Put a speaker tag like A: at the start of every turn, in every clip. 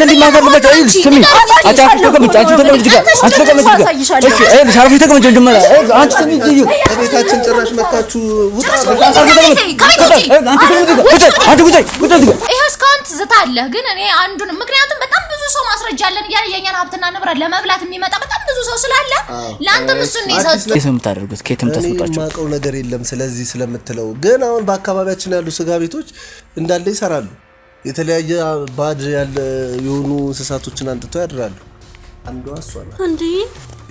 A: እናንተ እንዲማከርበት አይ ስሚ አጫጭ ተቀመጭ አንቺ ተቀመጭ ጋር አንቺ ተቀመጭ ጋር እሺ አይ ሻርፍ ተቀመጭ ጀመረ አንቺ ስሚ እዩ
B: ቤታችን ጭራሽ መጣችሁ ውጣ
A: አንቺ ጉዳይ
C: ይሄስ ካንት ዘታለህ ግን እኔ አንዱን ምክንያቱም በጣም ብዙ ሰው ማስረጃ አለን ይያል የኛን ሀብትና ንብረት ለመብላት የሚመጣ በጣም ብዙ ሰው ስላለ ላንተ ምሱን ነው
A: የምታደርጉት ከየትም ተስመጣችሁ
B: ማቀው ነገር የለም ስለዚህ ስለምትለው ግን አሁን በአካባቢያችን ያሉ ስጋ ቤቶች እንዳለ ይሰራሉ የተለያየ ባድ ያለ የሆኑ እንስሳቶችን አንጥተው ያድራሉ አንዷ እሷ ናት
D: እንዴ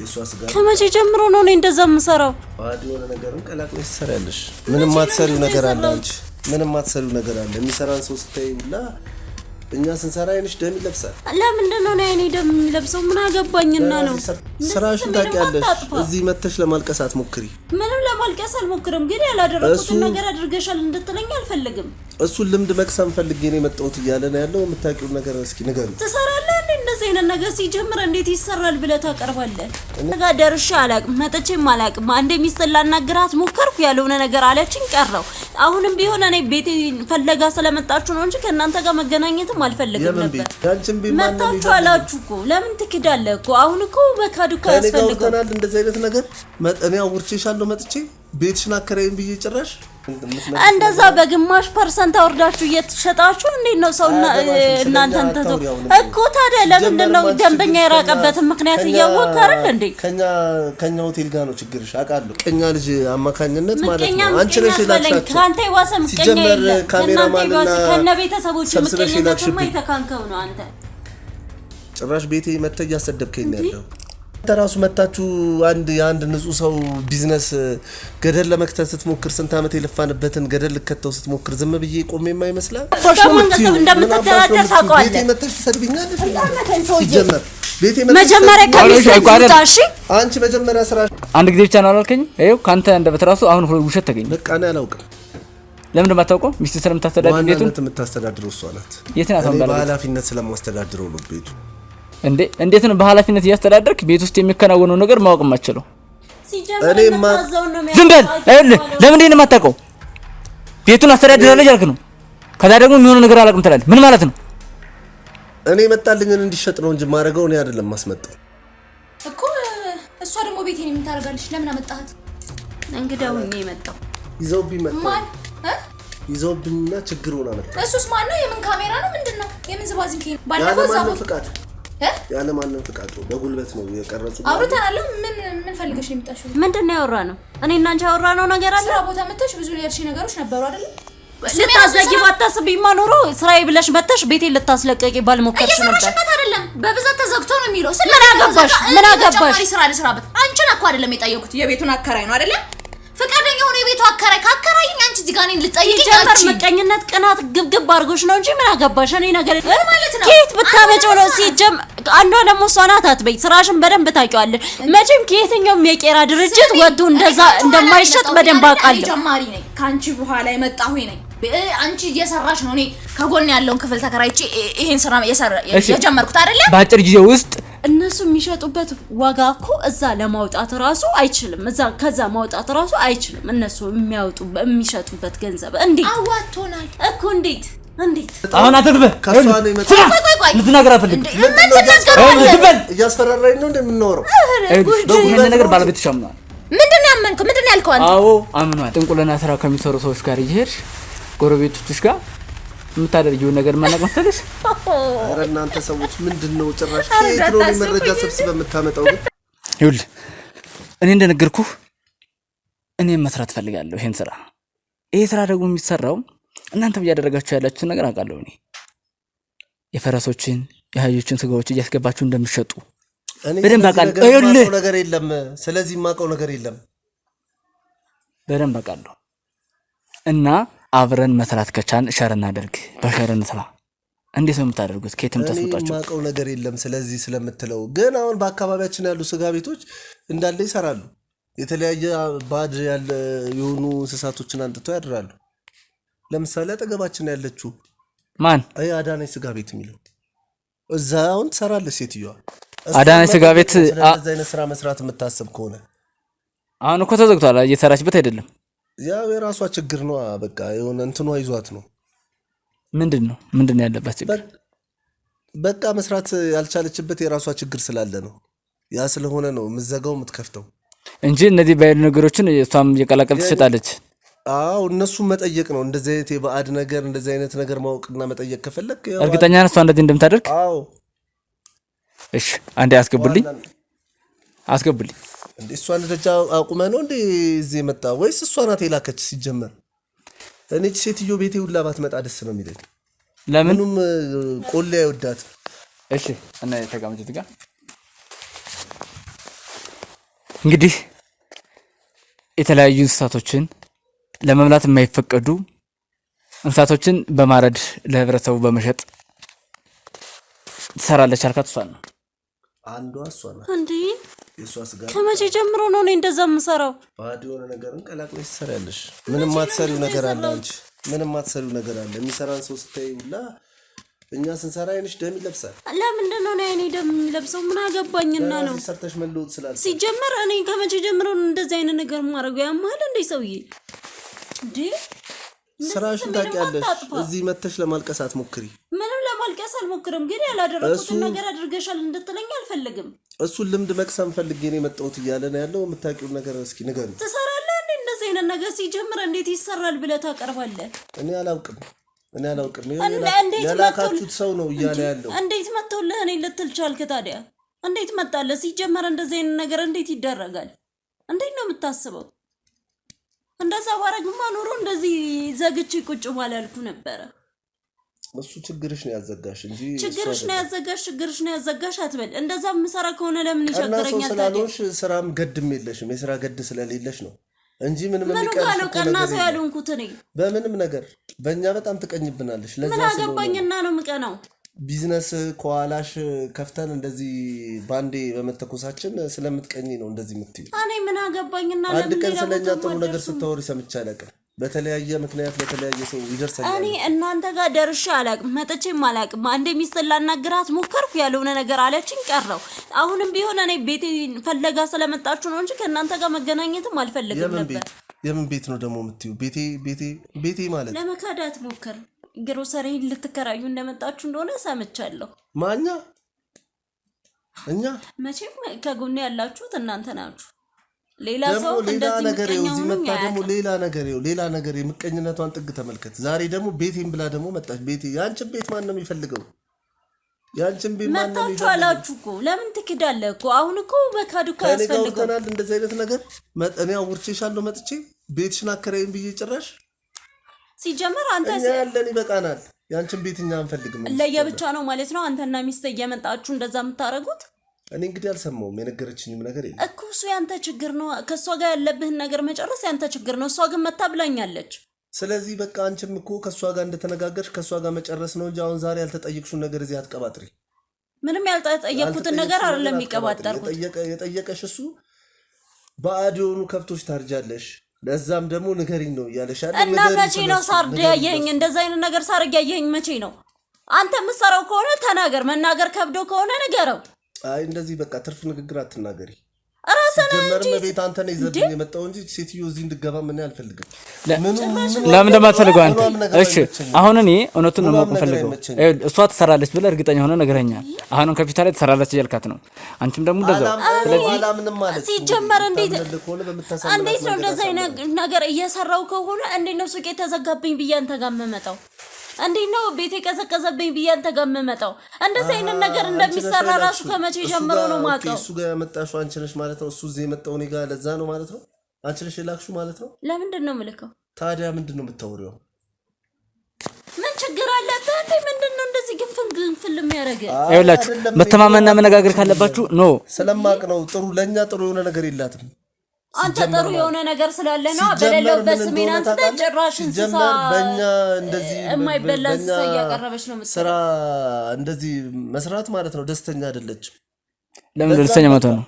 B: የሷ ስጋ
D: ከመቼ ጀምሮ ነው እኔ እንደዛ የምሰራው
B: ባድ የሆነ ነገርን ቀላቅለሽ ትሰሪያለሽ ምንም አትሰሪው ነገር አለ አንቺ ምንም አትሰሪው ነገር አለ የሚሰራን ሰው ስታይውላ እኛ ስንሰራ አይንሽ ደም ይለብሳል
D: ለምንድን ነው እኔ ደም የሚለብሰው ምን አገባኝና ነው
B: ስራሽን ታውቂያለሽ እዚህ መተሽ ለማልቀስ አትሞክሪ
D: ምንም ለማልቀስ አልሞክርም ግን ያላደረኩትን ነገር አድርገሻል እንድትለኝ አልፈልግም
B: እሱን ልምድ መቅሰም ፈልጌ ነው የመጣሁት እያለ ነው ያለው የምታውቂው ነገር እስኪ ንገሪ
D: ትሰራለህ እንዴ እንደዚህ አይነት ነገር ሲጀምር እንዴት ይሰራል ብለህ ታቀርባለህ ነገ ደርሼ አላቅም መጥቼም አላቅም አንዴ ሚስጥር ላናግራት ሞከርኩ ያለውን ነገር አለችኝ ቀረው አሁንም ቢሆን እኔ ቤቴ ፈለጋ ስለመጣችሁ ነው እንጂ ከእናንተ ጋር መገናኘት አልፈልግም ነበር
B: ያንቺም
D: መጣችሁ አላችሁ እኮ ለምን ትክዳለህ እኮ አሁን እኮ በካዱ ካስፈልገው
B: እንደዚህ አይነት ነገር እኔ አውርቼሻለሁ መጥቼ ቤትሽን አከራይም ብዬ ጭራሽ
D: እንደዛ በግማሽ % አወርዳችሁ እየተሸጣችሁ እንዴ ነው ሰውና እናንተን ተዘው እኮ ታዲያ ለምንድን ነው ደንበኛ የራቀበትን ምክንያት እያወቀ አይደል እንዴ
B: ከኛ ሆቴል ጋር ነው ችግርሽ አቃለሁ ቀኛ ልጅ አማካኝነት ማለት ነው አንቺ ነሽ ላክሻችሁ
D: ካንተ ይዋሰም ቀኛ የለም ካሜራማንና ከነ ቤተሰቦች ምቀኝነት ማይተካንከው ነው አንተ
B: ጭራሽ ቤቴ መጥተህ እያሰደብከኝ ያለው ተራሱ መጣችሁ አንድ ንጹህ ሰው ቢዝነስ ገደል ለመክተት ስትሞክር ስንት አመት የለፋንበትን ገደል ልከተው ስትሞክር ዝም ብዬ ቆሜ የማይመስላ
D: እንደምትደራደር ታውቀዋለህ
B: ቤቴ መጥተሽ ትሰድብኛለሽ ቤቴ
D: መጀመሪያ ከሚስጥታሽ
B: አንቺ መጀመሪያ ስራሽ
A: አንድ ጊዜ ብቻ ነው አላልከኝ ይሄው ካንተ እንደበተራሱ አሁን ውሸት ተገኘ
B: በቃ እኔ አላውቅም
A: ለምን እንደማታውቀው ሚስት ስለምታስተዳድር ቤቱን
B: የምታስተዳድረው እሷ ናት
A: የት ናት አሁን
B: በኃላፊነት ስለማስተዳድረው ነው ቤቱ
A: እንዴት ነው በኃላፊነት ያስተዳደርክ ቤት ውስጥ የሚከናወነው ነገር ማወቅ ማችለው
B: እኔማ
A: ዝም በል ለምን ነው የማታውቀው ቤቱን አስተዳድራለሁ ያልክ ነው ከዛ ደግሞ የሚሆነው ነገር አላውቅም ትላለህ ምን ማለት ነው
B: እኔ መጣልኝን እንዲሸጥ ነው እንጂ ማረጋው እኔ አይደለም ማስመጣው
C: እኮ እሷ ደግሞ ቤቴን የምታረጋልሽ ለምን አመጣሃት
D: እንግዳው ነው የመጣው
B: ይዘውብኝ መጣ
C: ማን
B: ይዘውብኝና ችግሩን አመጣ
C: እሱስ ማን ነው የምን ካሜራ ነው ምንድነው የምን ዝባዝንኪ ባለፈው ዛው
B: ፍቃድ ያለ ማንንም ፍቃድ ነው በጉልበት ነው የቀረጹት
C: አውርተናል ምን ፈልገሽ ነው የምጣሽው
D: ምንድነው ያወራነው እኔ እና አንቺ ያወራነው ነገር አለ
C: ስራ ቦታ መተሽ ብዙ የርሺ ነገሮች ነበሩ አይደል
D: ልታዘጊ ባታስቢ ማኖሮ ስራዬ ብለሽ መተሽ ቤቴን ልታስለቀቂ ባልሞከርሽ ነበር
C: እየሰራሽበት አይደለም በብዛት ተዘግቶ ነው የሚለው
D: ምን አገባሽ
C: ስራ ልስራበት አንቺን እኮ አይደለም የጠየቁት የቤቱን አከራይ ነው አይደል ፍቃደኛ ሆነ የቤቱ አከራይኝ አንቺ እዚህ ጋር እኔን ልጠይቂኝ
D: ጀመር መቀኝነት ቅናት ግብግብ አድርጎሽ ነው እንጂ ምን አገባሽ እኔ ነገር
C: ማለት ነው
D: ከየት ብታመጪው ነው ሲጀም አንዷ ደግሞ እሷ ናት አትበይ ስራሽን በደንብ ታውቂዋለሽ መቼም ከየትኛውም የቄራ ድርጅት ወዱ እንደዛ እንደማይሸጥ በደንብ አውቃለሁ
C: ጀማሪ ነኝ ካንቺ በኋላ የመጣሁኝ ነኝ አንቺ እየሰራሽ ነው እኔ ከጎን ያለውን ክፍል ተከራይቼ ይሄን ስራ የጀመርኩት አይደለ
A: በአጭር ጊዜ ውስጥ
D: እነሱ የሚሸጡበት ዋጋ እኮ እዛ ለማውጣት ራሱ አይችልም እዛ ከዛ ማውጣት ራሱ አይችልም እነሱ የሚሸጡበት ገንዘብ እንዴት
C: አዋቶናል
D: እኮ እንዴት
A: አሁን አትጥበ
B: ከሷን ይመጣ
A: ልትናገር አትፈልግ
B: እያስፈራራኝ ነው እንደምንኖረው
A: ይሄን ነገር ባለቤት ሻምናል
C: ምንድነው ያመንከው ምንድነው ያልከው አንተ
A: አዎ አምኗል ጥንቁልና ስራ ከሚሰሩ ሰዎች ጋር ይሄድ ጎረቤቶችሽ ጋር የምታደርጊው ነገር ማናቅ መሰለሽ
B: አረ እናንተ ሰዎች ምንድነው ጭራሽ ከየት ነው መረጃ ሰብስበ የምታመጣው
A: ይኸውልህ እኔ እንደነገርኩ እኔ መስራት ፈልጋለሁ ይሄን ስራ ይሄ ስራ ደግሞ የሚሰራው እናንተም ያደረጋችሁ ያላችሁ ነገር አውቃለሁ እኔ የፈረሶችን የሃዮችን ስጋዎች እያስገባችሁ እንደምትሸጡ በደንብ አውቃለሁ ይኸውልህ
B: ነገር የለም ስለዚህ ማቀው ነገር የለም
A: በደንብ አውቃለሁ እና አብረን መስራት ከቻን ሸር እናደርግ በሸርን ስራ እንዴት ነው የምታደርጉት ከየትም ተስመጣችሁ
B: ማቀው ነገር የለም ስለዚህ ስለምትለው ግን አሁን በአካባቢያችን ያሉ ስጋ ቤቶች እንዳለ ይሰራሉ የተለያየ ባድ ያለ የሆኑ እንስሳቶችን አንጥተው ያድራሉ ለምሳሌ አጠገባችን ያለችው
A: ማን
B: አዳነች ስጋ ቤት የሚለው እዛውን ትሰራለች ሴትዮዋ
A: አዳነች ስጋ ቤት
B: እንደዚህ አይነት ስራ መስራት የምታስብ ከሆነ
A: አሁን እኮ ተዘግቷል እየሰራችበት አይደለም
B: ያው የራሷ ችግር ነው በቃ የሆነ እንትኗ ይዟት ነው
A: ምንድነው ያለበት ችግር
B: በቃ መስራት ያልቻለችበት የራሷ ችግር ስላለ ነው። ያ ስለሆነ ነው ምዘጋው የምትከፍተው
A: እንጂ እነዚህ ባይል ነገሮችን እሷም እየቀላቀል ትሸጣለች።
B: አዎ እነሱ መጠየቅ ነው። እንደዚህ አይነት የባዕድ ነገር እንደዚህ አይነት ነገር ማወቅና መጠየቅ ከፈለክ
A: እርግጠኛ ነህ እሷ እንደዚህ እንደምታደርግ?
B: አዎ
A: እሺ አንዴ አስገቡልኝ
B: እንዴ እሷን ደጃ አቁመህ ነው እንዴ እዚህ መጣ ወይስ እሷ ናት የላከች? ሲጀመር እኔ ሴትዮ ቤቴ ሁላ ባትመጣ ደስ ነው የሚለኝ። ለምንም ቆሌ አይወዳት።
A: እሺ እና የተጋመጀት ጋር እንግዲህ የተለያዩ እንስሳቶችን ለመብላት የማይፈቀዱ እንስሳቶችን በማረድ ለህብረተሰቡ በመሸጥ ትሰራለች አልካት። እሷ ነው
B: አንዷ እሷ ናት
D: እንዴ?
B: የሷ ስጋ
D: ከመቼ ጀምሮ ነው እኔ እንደዛ የምሰራው?
B: ባዶ የሆነ ነገርን ቀላቅለሽ ትሰሪያለሽ። ምንም አትሰሪው ነገር አለ አንቺ፣ ምንም አትሰሪው ነገር አለ። የሚሰራን ሰው ስታይ ሁላ እኛ ስንሰራ አይንሽ ደም ይለብሳል።
D: ለምንድን ነው እኔ ደም የሚለብሰው? ምን አገባኝና ነው?
B: ሰርተሽ መለወጥ ስላለ
D: ሲጀመር እኔ ከመቼ ጀምሮ እንደዚህ አይነት ነገር ማድረገው? ያማል እንዴ ሰውዬ እንዴ?
B: ስራሽን ታውቂያለሽ። እዚህ መተሽ ለማልቀስ አትሞክሪ።
D: ምንም ለማልቀስ አልሞክርም፣ ግን ያላደረኩትን ነገር አድርገሻል እንድትለኝ አልፈልግም።
B: እሱን ልምድ መቅሰም ፈልጌ ነው የመጣሁት እያለ ነው ያለው። የምታውቂው ነገር እስኪ ንገሪኝ።
D: ትሰራለህ እንዴ እንደዚህ አይነት ነገር? ሲጀምር እንዴት ይሰራል ብለህ ታቀርባለህ?
B: እኔ አላውቅም። ያላካችሁት ሰው ነው እያለ ያለው።
D: እንዴት መጥቶልህ እኔ ልትል ቻልክ ታዲያ? እንዴት መጣለህ? ሲጀመር እንደዚህ አይነት ነገር እንዴት ይደረጋል? እንዴት ነው የምታስበው? እንደዛ ባረግማ ኖሮ እንደዚህ ዘግቼ ቁጭ ባላልኩ ነበረ።
B: እሱ ችግርሽ ነው ያዘጋሽ እንጂ
D: ችግርሽ ነው ያዘጋሽ አትበል። እንደዛ የምሰራ ከሆነ ለምን ይቸግረኛል ታዲያ?
B: ስራም ገድም የለሽም። የስራ ገድ ስለሌለሽ ነው እንጂ ምንም
D: ነው ቀና ሰው ያልሆንኩት እኔ።
B: በምንም ነገር በእኛ በጣም ትቀኝብናለሽ።
D: ምን አገባኝና ነው የምቀናው?
B: ቢዝነስ ከኋላሽ ከፍተን እንደዚህ ባንዴ በመተኮሳችን ስለምትቀኝ ነው እንደዚህ የምትይው።
D: እኔ ምን አገባኝና
B: አንድ ቀን ስለኛ ጥሩ ነገር ስታወሪ ሰምቼ አላውቅም። በተለያየ ምክንያት ለተለያየ ሰው ይደርሳል።
D: እኔ እናንተ ጋር ደርሼ አላውቅም፣ መጥቼም አላውቅም። አንዴ ሚስት ላናግራት ሞከርኩ፣ ያልሆነ ነገር አለችኝ ቀረው። አሁንም ቢሆን እኔ ቤቴ ፈለጋ ስለመጣችሁ ነው እንጂ ከእናንተ ጋር መገናኘትም አልፈልግም ነበር።
B: የምን ቤት ነው ደግሞ የምትይው? ቤቴ ማለት
D: ለመካዳት ሞከር። ግሮሰሪ ልትከራዩ እንደመጣችሁ እንደሆነ ሰምቻለሁ።
B: ማኛ እኛ
D: መቼም ከጎኔ ያላችሁት እናንተ ናችሁ። ሌላ ሰው እንደዚህ
B: ነገር እዚህ መጣ ደግሞ ሌላ ነገር የምቀኝነቷን ጥግ ተመልከት። ዛሬ ደግሞ ቤቴን ብላ ደግሞ መጣች። ቤቴ ያንቺን ቤት ማን ነው የሚፈልገው? ያንቺን ቤት ማን ነው የሚፈልገው?
D: አላችሁ እኮ ለምን ትክዳለህ እኮ? አሁን እኮ በካዱ ያስፈልገው
B: እንደዚህ አይነት ነገር እኔ አውርቼሻለሁ። መጥቼ ቤትሽን አከራይን ብዬ ጭራሽ
D: ሲጀመር አንተ
B: ያለን ይበቃናል። ያንቺን ቤት እኛ አንፈልግም።
D: ለየብቻ ነው ማለት ነው አንተና ሚስት እየመጣችሁ እንደዛ የምታረጉት?
B: እኔ እንግዲህ አልሰማሁም። የነገረችኝም ነገር የለም
D: እኮ። እሱ ያንተ ችግር ነው። ከሷ ጋር ያለብህን ነገር መጨረስ ያንተ ችግር ነው። እሷ ግን መታ ብላኛለች።
B: ስለዚህ በቃ አንቺም እኮ ከሷ ጋር እንደተነጋገርሽ ከሷ ጋር መጨረስ ነው እንጂ አሁን ዛሬ ያልተጠየቅሽውን ነገር እዚህ አትቀባጥሪ።
D: ምንም ያልተጠየቅኩትን ነገር አይደለም የሚቀባጠርኩት።
B: የጠየቀሽ እሱ ባዕድ የሆኑ ከብቶች ታርጃለሽ፣ ለዛም ደግሞ ንገሪኝ ነው እያለሽ አይደል?
D: እና መቼ ነው ሳርድ ያየኸኝ? እንደዛ አይነት ነገር ሳርግ ያየኸኝ መቼ ነው? አንተ የምትሰራው ከሆነ ተናገር። መናገር ከብዶ ከሆነ ንገረው።
B: አይ እንደዚህ በቃ ትርፍ ንግግር አትናገሪ።
D: ራስና
B: እንጂ ቤት አንተ ነህ ይዘብኝ የመጣው እንጂ ሴትዮ እዚህ እንድገባ ምን አልፈልግም።
A: ለምን እንደማትፈልገው አንተ? እሺ አሁን እኔ እውነቱን ነው ማወቅ ፈልገው። እሷ ትሰራለች ብለህ እርግጠኛ ሆነ ነገረኛል። አሁን ከፊቷ ላይ ትሰራለች እያልካት ነው። አንቺም ደግሞ እንደዛው። ስለዚህ
D: ሲጀመር እንዴት ነው እንደዛ ነገር እየሰራው ከሆነ እንዴት ነው ሱቄ ተዘጋብኝ ብዬ አንተ ጋር የምመጣው? እንዴት ነው ቤቴ ቀዘቀዘብኝ ብዬ አንተ ጋር የምመጣው? እንደዚህ አይነት ነገር እንደሚሰራ ራሱ ከመቼ ጀምሮ ነው ማውቀው?
B: እሱ ጋር ያመጣሽው አንቺ ነሽ ማለት ነው። እሱ እዚህ የመጣው እኔ ጋር ለዛ ነው ማለት ነው። አንቺ ነሽ የላክሽው ማለት ነው።
D: ለምንድን ነው የምልከው
B: ታዲያ? ምንድን ነው የምታወሪው?
D: ምን ችግር አለበት እንዴ? ምንድን ነው እንደዚህ ግንፍል የሚያደርገው?
A: አይውላችሁ መተማመንና መነጋገር ካለባችሁ ኖ
B: ስለማቅ ነው። ጥሩ ለኛ ጥሩ የሆነ ነገር የላትም።
D: አንተ ጥሩ የሆነ ነገር ስላለ ነው በሌለበት ስሜን አንተ ጭራሽ እንስሳ
B: በእኛ እንደዚህ
D: የማይበላ እንስሳ እያቀረበች ነው የምትሰራ።
B: ስራ እንደዚህ መስራት ማለት ነው። ደስተኛ አይደለችም።
A: ለምን ደስተኛ ማተው ነው?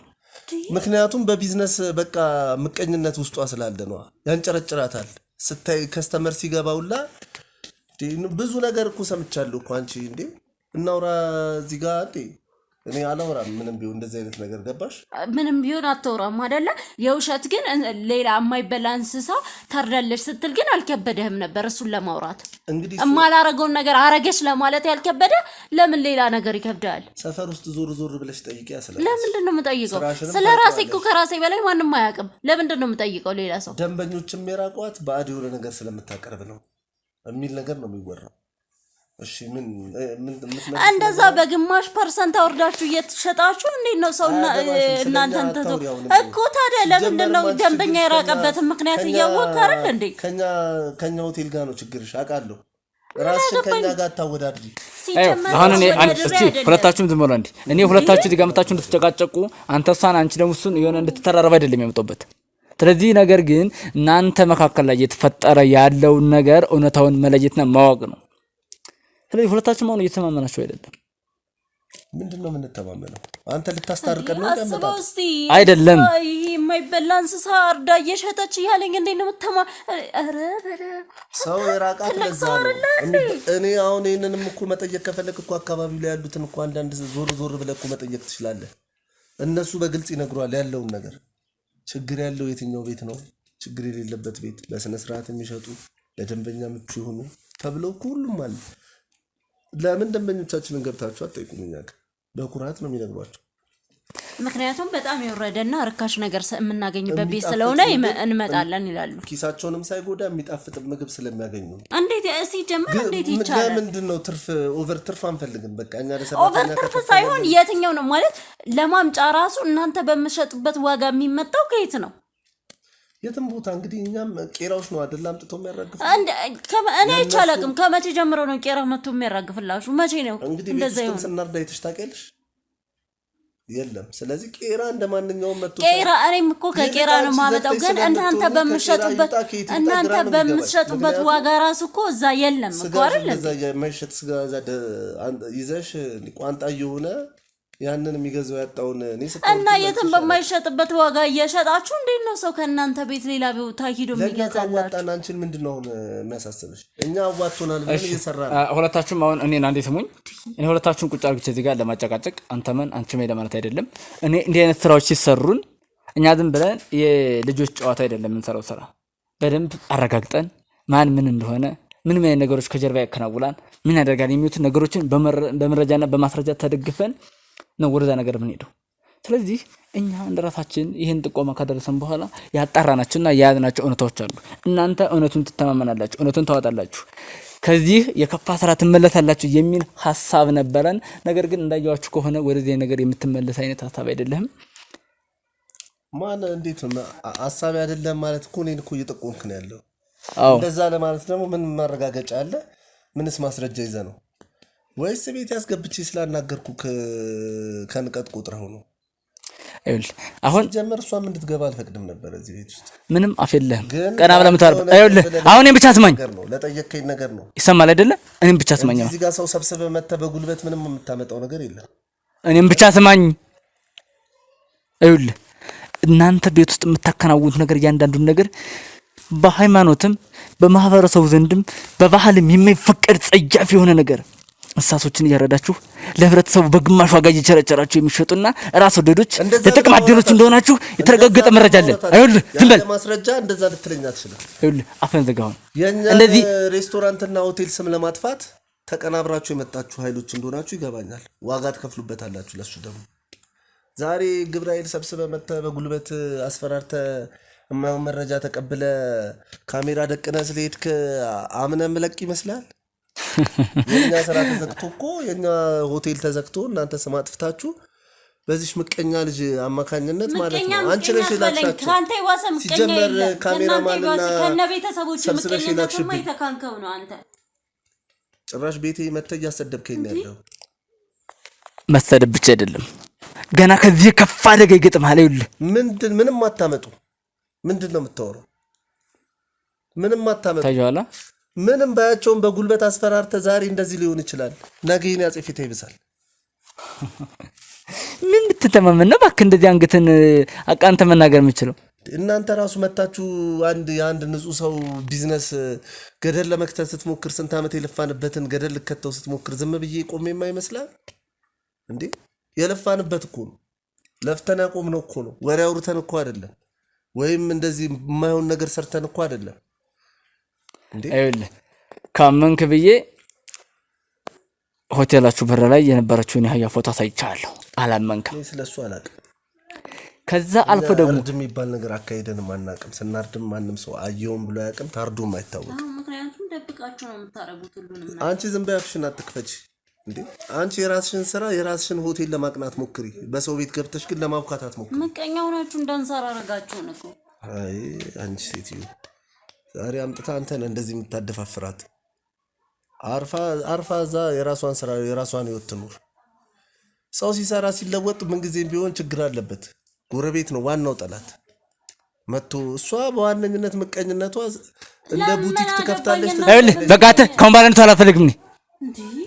B: ምክንያቱም በቢዝነስ በቃ ምቀኝነት ውስጧ ስላለ ነው። ያንጨረጭራታል። ስታይ ከስተመር ሲገባውላ ብዙ ነገር እኮ ሰምቻለሁ እኮ አንቺ እንዴ እናውራ እዚህ ጋር እንዴ እኔ አላወራም ምንም ቢሆን እንደዚህ አይነት ነገር ገባሽ?
D: ምንም ቢሆን አትወራም አይደለ? የውሸት ግን ሌላ የማይበላ እንስሳ ታርዳለች ስትል ግን አልከበደህም ነበር እሱን ለማውራት?
B: እንግዲህ
D: የማላረገውን ነገር አረገች ለማለት ያልከበደ ለምን ሌላ ነገር ይከብዳል?
B: ሰፈር ውስጥ ዞር ዞር ብለሽ ጠይቂ ያስላል።
D: ለምንድን ነው የምጠይቀው? ስለ ራሴ እኮ ከራሴ በላይ ማንም አያውቅም። ለምንድን ነው የምጠይቀው ሌላ ሰው?
B: ደንበኞችም የራቋት ባዕድ የሆነ ነገር ስለምታቀርብ ነው የሚል ነገር ነው የሚወራው። እሺ ምን
D: እንደዛ በግማሽ % አወርዳችሁ እየተሸጣችሁ እንዴት ነው ሰው እናንተን ተቶ እኮ ታዲያ ለምንድን ነው ደንበኛ የራቀበትን ምክንያት እያወቅህ አይደል እንዴ?
B: ከኛ ሆቴል ጋር ነው ችግርሽ አውቃለሁ። ራስሽን ከኛ ጋር ታወዳድሪ።
A: አሁን እኔ እስቲ ሁለታችሁም ዝም ብሎ እንዴ እኔ ሁለታችሁ እዚህ ጋር መጣችሁ እንድትጨቃጨቁ አንተ እሷን አንቺ ደግሞ እሱን የሆነ እንድትተራረብ አይደለም የመጣሁበት። ስለዚህ ነገር ግን እናንተ መካከል ላይ የተፈጠረ ያለውን ነገር እውነታውን መለየትና ማወቅ ነው። ስለዚህ ሁለታችሁም አሁን እየተማመናችሁ አይደለም።
B: ምንድነው የምንተማመነው? አንተ ልታስታርቀን ነው
D: አስበው እስቲ
A: አይደለም።
D: ይሄ የማይበላ እንስሳ አርዳ እየሸጠች እያለኝ እንዴት ነው ኧረ
B: ሰው የራቃት ለዛ ነው። እኔ አሁን ይሄንንም እኮ መጠየቅ ከፈለክ እኮ አካባቢው ላይ ያሉትን እኮ አንዳንድ ዞር ብለህ እኮ መጠየቅ ትችላለህ። እነሱ በግልጽ ይነግሯል ያለውን ነገር። ችግር ያለው የትኛው ቤት ነው? ችግር የሌለበት ቤት፣ በስነ ስርዓት የሚሸጡ ለደንበኛ ምቹ ይሆኑ ተብለው ሁሉም አለ። ለምን ደንበኞቻችንን ገብታችሁ አትጠይቁም? እኛ በኩራት ነው የሚነግሯቸው።
D: ምክንያቱም በጣም የወረደና ርካሽ ነገር የምናገኝበት ቤት ስለሆነ እንመጣለን ይላሉ።
B: ኪሳቸውንም ሳይጎዳ የሚጣፍጥ ምግብ ስለሚያገኙ
D: እንዴት ሲጀምር እንዴት ይቻላል?
B: ለምንድነው ትርፍ ኦቨር ትርፍ አንፈልግም። በቃ እኛ
D: ኦቨር ትርፍ ሳይሆን የትኛው ነው ማለት ለማምጫ ራሱ እናንተ በመሸጡበት ዋጋ የሚመጣው ከየት ነው?
B: የትም ቦታ እንግዲህ እኛም ቄራዎች ነው አይደል አምጥቶ የሚያራግፉ።
D: እኔ አይቻላቅም። ከመቼ ጀምሮ ነው ቄራ መጥቶ የሚያራግፍላችሁ? መቼ ነው
B: እንደዛ ይሆን? ስናርዳ አይተሽ ታውቂያለሽ? የለም። ስለዚህ ቄራ እንደማንኛውም መጥቶ
D: ቄራ እኔም እኮ ከቄራ ነው ማመጣው። ግን እናንተ በምትሸጡበት ዋጋ ራሱ እኮ እዛ የለም እኮ አይደል?
B: እዛ የማይሸጥ ስጋ ይዘሽ ቋንጣ የሆነ ያንን የሚገዛው ያጣውን
D: እና የትም በማይሸጥበት ዋጋ እየሸጣችሁ እንዴት ነው ሰው ከእናንተ ቤት ሌላ ቦታ ሄዶ የሚገዛላችሁ?
B: አንቺን ምንድነው አሁን የሚያሳስብሽ? እኛ አዋጥቶናል ብለን እየሰራን
A: ሁለታችሁም አሁን እኔን አንዴ ስሙኝ። እኔ ሁለታችሁን ቁጭ አድርጌ እዚህ ጋር ለማጨቃጨቅ አንተ ምን አንቺ ምን ለማለት አይደለም። እኔ እንዲህ አይነት ስራዎች ሲሰሩን እኛ ዝም ብለን የልጆች ጨዋታ አይደለም የምንሰራው ስራ። በደንብ አረጋግጠን ማን ምን እንደሆነ ምን ምን ነገሮች ከጀርባ ያከናውላል ምን ያደርጋል የሚሉትን ነገሮችን በመረጃና በማስረጃ ተደግፈን ነው ወደዛ ነገር ምን ሄደው። ስለዚህ እኛ እንደራሳችን ይሄን ጥቆማ ካደረሰን በኋላ ያጣራናቸውና ያያዝናቸው እውነታዎች አሉ። እናንተ እውነቱን ትተማመናላችሁ፣ እውነቱን ታወጣላችሁ፣ ከዚህ የከፋ ስራ ትመለሳላችሁ የሚል ሐሳብ ነበረን። ነገር ግን እንዳያችሁ ከሆነ ወደዚህ ነገር የምትመለስ አይነት ሐሳብ አይደለም።
B: ማን እንዴት ነው ሐሳብ አይደለም ማለት እኮ እኔን እኮ እየጠቆምክ ነው ያለው። እንደዛ ለማለት ደግሞ ምን ማረጋገጫ አለ? ምንስ ማስረጃ ይዘ ነው? ወይስ ቤት ያስገብቼ ስላናገርኩ ከንቀት ቁጥረው ነው?
A: አይውል አሁን
B: ጀመር እሷም እንድትገባ አልፈቅድም ነበር እዚህ ቤት ውስጥ።
A: ምንም አፈለህ ቀና ብለህ ምታርብ። አይውል አሁን እኔን ብቻ ስማኝ
B: ነው ለጠየቀኝ ነገር ነው
A: ይሰማል አይደለ? እኔን ብቻ ስማኝ።
B: እዚህ ጋር ሰው ሰብስበህ መተህ በጉልበት ምንም የምታመጣው ነገር የለም።
A: እኔን ብቻ ስማኝ። አይውል እናንተ ቤት ውስጥ የምታከናውኑት ነገር እያንዳንዱን ነገር በሃይማኖትም በማህበረሰቡ ዘንድም በባህልም የማይፈቀድ ጸያፍ የሆነ ነገር እንስሳቶችን እያረዳችሁ ለህብረተሰቡ በግማሽ ዋጋ እየቸረቸራችሁ የሚሸጡና ራስ ወደዶች ለጥቅም አደሮች እንደሆናችሁ የተረጋገጠ መረጃ አለ። አይውልህ ዝም በል።
B: ማስረጃ እንደዛ ልትለኝ አትችልም።
A: አይውልህ አፈን ዘጋውን።
B: እንደዚህ ሬስቶራንትና ሆቴል ስም ለማጥፋት ተቀናብራችሁ የመጣችሁ ኃይሎች እንደሆናችሁ ይገባኛል። ዋጋ ትከፍሉበታላችሁ። ለሱ ደግሞ ዛሬ ግብራኤል ሰብስበ መተህ በጉልበት አስፈራርተ የማይሆን መረጃ ተቀብለ ካሜራ ደቅነ ስለሄድክ አምነ ምለቅ ይመስላል። የኛ ስራ ተዘግቶ እኮ የኛ ሆቴል ተዘግቶ እናንተ ስም አጥፍታችሁ በዚህ ምቀኛ ልጅ አማካኝነት ማለት ነው። አንቺ ነሽ ላክሻችሁ
D: ካንተ ይዋሰ ምቀኛ የለ
B: ካሜራማንና
D: ከነ ቤተሰቦች ምቀኛነት የማይተካንከው ነው። አንተ
B: ጭራሽ ቤቴ መተህ እያሰደብከኝ ያለው
A: መሰደብ ብቻ አይደለም ገና ከዚህ ከፍ አደጋ ይገጥማል። አይውልህ
B: ምንም አታመጡ። ምንድነው የምታወራው? ምንም አታመጡ።
A: ታይዋላ
B: ምንም ባያቸውን በጉልበት አስፈራርተ ዛሬ እንደዚህ ሊሆን ይችላል፣ ነገ ይሄን ያጽፊት ይብሳል።
A: ምን ብትተማመን ነው ባክ እንደዚህ አንገትን አቃንተ መናገር የምችለው?
B: እናንተ ራሱ መታችሁ አንድ ንጹህ ሰው ቢዝነስ ገደል ለመክተት ስትሞክር ስንት ዓመት የለፋንበትን ገደል ልከተው ስትሞክር ዝም ብዬ ቆሜ የማይመስላል እንዴ? የለፋንበት እኮ ነው። ለፍተን ያቆምነው እኮ ነው። ወሬ አውርተን እኮ አይደለም። ወይም እንደዚህ የማይሆን ነገር ሰርተን እኮ አይደለም። እንዴ
A: አይደለ ካመንክ ብዬ ሆቴላችሁ በር ላይ የነበረችውን የአህያ ፎቶ አሳይቻለሁ። አላመንክም።
B: እኔ ስለሱ አላውቅም።
A: ከዛ አልፎ ደግሞ
B: አርድ የሚባል ነገር አካሄደንም አናውቅም። ስናርድም ማንም ሰው አየውም ብሎ አያውቅም። ታርዶም አይታወቅም።
D: ምክንያቱም ደብቃችሁ ነው የምታረጉት ሁሉንም።
B: አንቺ ዝም በይ አፍሽን አትክፈች እንዴ! አንቺ የራስሽን ስራ የራስሽን ሆቴል ለማቅናት ሞክሪ። በሰው ቤት ገብተሽ ግን ለማብካት አትሞክሪ።
D: ምቀኛ ሆናችሁ እንዳንሰራ አረጋችሁን እኮ።
B: አይ አንቺ ሴትዮ ዛሬ አምጥታ አንተን እንደዚህ የምታደፋፍራት አርፋ እዛ የራሷን ስራ የራሷን ህይወት ትኑር። ሰው ሲሰራ ሲለወጥ ምንጊዜም ቢሆን ችግር አለበት። ጎረቤት ነው ዋናው ጠላት መጥቶ እሷ በዋነኝነት ምቀኝነቷ እንደ ቡቲክ ትከፍታለች።
A: አይደለ በቃ አንተ ካሁን በኋላ እንትን አልፈልግም።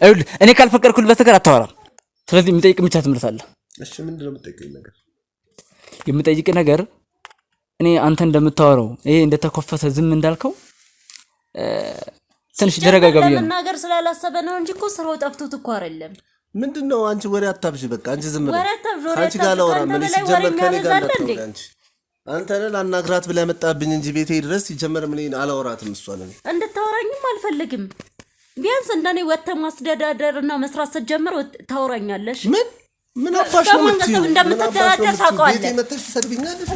A: አይደለ እኔ ካልፈቀድኩልህ በስተቀር አታወራም። ስለዚህ የምጠይቅ ብቻ ትመልሳለህ።
B: እሺ ምንድነው የምጠይቀኝ ነገር?
A: የምጠይቅ ነገር እኔ አንተ እንደምታወራው ይሄ እንደተኮፈሰ ዝም እንዳልከው ትንሽ ደረጋጋ ብዬ ነው
D: ነገር ስላላሰበ ነው እንጂ እኮ ስራው ጠፍቶት እኮ አይደለም።
B: ምንድነው አንቺ ወሬ አታብጂ። በቃ አንቺ ዝም ብለህ
D: ወሬ አታብጂ።
B: አንቺ ጋር ላወራ ምን ሲጀመር ከኔ ጋር እንዳትወራ አንቺ አንተ ነህ ላናግራት ብለህ መጣብኝ እንጂ ቤቴ ድረስ ሲጀመር ምን አላወራትም። እሷ ነኝ
D: እንድታወራኝም አልፈልግም። ቢያንስ እንደኔ ወጥተህ ማስተዳደርና መስራት ስትጀምር ታወራኛለሽ።
B: ምን አባሽ ነው የምትይው?
D: እንደምትተዳደር ታውቃለህ።
B: ቤቴ መጥተሽ ትሰድብኛለሽ።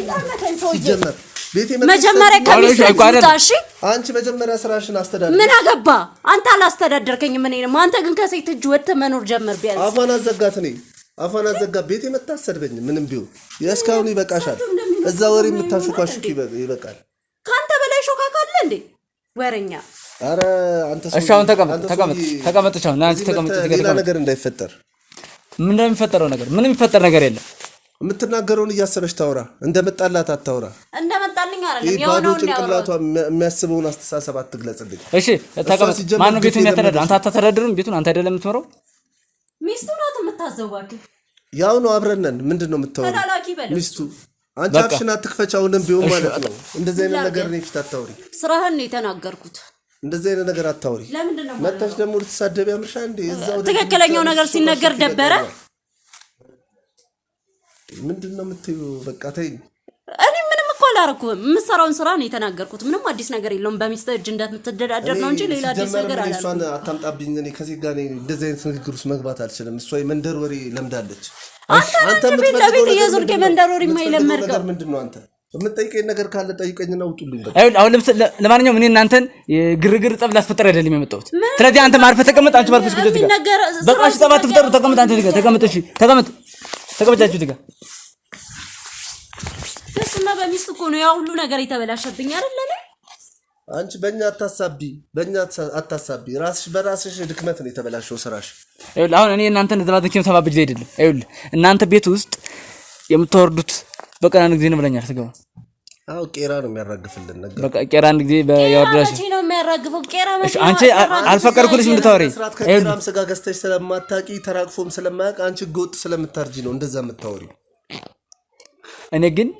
B: ሲጀመር ቤቴ መጥተሽ
D: መጀመሪያ ከሚስታሽ
B: አንቺ መጀመሪያ ስራሽን አስተዳደር።
D: ምን አገባ አንተ አላስተዳደርከኝም። ምን ነው አንተ ግን ከሴት እጅ ወጥተህ መኖር ጀመር። ቢያንስ
B: አፋን አዘጋት ነኝ አፋን አዘጋ። ቤቴ መጥታ አሰድበኝ ምንም ቢሆን የእስካሁኑ ይበቃሻል። እዛ ወሬ የምታሹካሹክ ይበቃል።
D: ካንተ በላይ ሾካካ አለ እንዴ ወሬኛ?
B: አረ አንተ ሰው
A: እሺ አሁን ተቀመጥ ቻው ና አንቺ ተቀመጥ።
B: ሌላ ነገር እንዳይፈጠር።
A: ምን እንደሚፈጠረው ነገር ምንም የሚፈጠር ነገር የለም።
B: የምትናገረውን እያሰበች ታውራ። እንደመጣላት አታውራ።
D: እንደመጣልኝ አይደለም
B: ይሄ ባዶ ጭንቅላቷ የሚያስበውን አስተሳሰብ አትግለጽልኝ።
A: እሺ ተቀመጥ። ማን ነው ቤቱን የሚያስተዳድር? አንተ አታስተዳድርም ቤቱን? አንተ አይደለም የምትመራው?
D: ሚስቱ ናት የምታዘዋችሁ።
B: ያው ነው አብረን ነን። ምንድነው የምታወራው?
D: ተላላኪ በለው
B: ሚስቱ አንቺ አፍሽን አትክፈች። አሁንም ቢሆን ማለት ነው እንደዚህ አይነት ነገር ነው ፊት አታውሪ።
D: ስራህን ነው የተናገርኩት።
B: እንደዚህ አይነት ነገር አታውሪ።
D: ለምንድነው
B: መጣሽ ደግሞ ልትሳደብ ያምርሻ እንዴ? እዛው
D: ትክክለኛው ነገር ሲነገር ደበረ።
B: ምንድነው የምትይው? በቃ ተይ።
D: እኔ ምንም እኮ አላረኩም። የምሰራውን ስራ ነው የተናገርኩት። ምንም አዲስ ነገር የለውም። በሚስት እጅ እንደምትደዳደር ነው እንጂ ሌላ አዲስ ነገር አላለም።
B: እሷን አታምጣብኝ። እኔ ከዚህ ጋር እንደዚህ አይነት ንግግር ውስጥ መግባት አልችልም። እሷ የመንደር ወሬ ለምዳለች።
D: አንተ ቤት ለቤት እየዞርክ የመንደር ወሬ የማይለመድከው
B: ምንድነው? አንተ የምትጠይቀኝ ነገር ካለ ጠይቀኝና ውጡልኝ። በቃ
A: አሁን ለማንኛውም እኔ እናንተን ግርግር ጠብ ላስፈጠር አይደለም የመጣሁት። ስለዚህ አንተ ማርፈህ ተቀመጥ። አንቺ ማርፈሽ ቁጭ ትጋ በቃ እሺ፣ ጠብ አትፍጠሩ። ተቀመጥ። አንተ ትጋ ተቀመጥ። እሺ ተቀመጣችሁ ትጋ።
D: በስና በሚስት እኮ ነው ያ ሁሉ ነገር የተበላሸብኝ አይደል?
B: አንቺ በእኛ አታሳቢ። ራስሽ በራስሽ ድክመት ነው የተበላሸው ስራሽ።
A: አሁን እኔ እናንተን ዘማተኪም ሰባብጅ አይደለም። እናንተ ቤት ውስጥ የምታወርዱት በቀን አንድ ጊዜ ነው ብለኛል። ስገባ
B: አው ቄራ ነው የሚያራግፍልን ነገር።
A: በቃ ቄራ አንድ ጊዜ በያወርዳሽ
D: እሺ ነው የሚያራግፈው ቄራ ማለት።
A: አንቺ አልፈቀድኩልሽም እንድታወሪ።
B: ቄራም ስጋ ገዝተሽ ስለማታቂ ተራቅፎም ስለማያውቅ አንቺ ጎጥ ስለምታርጂ ነው እንደዛ የምታወሪው።
A: እኔ ግን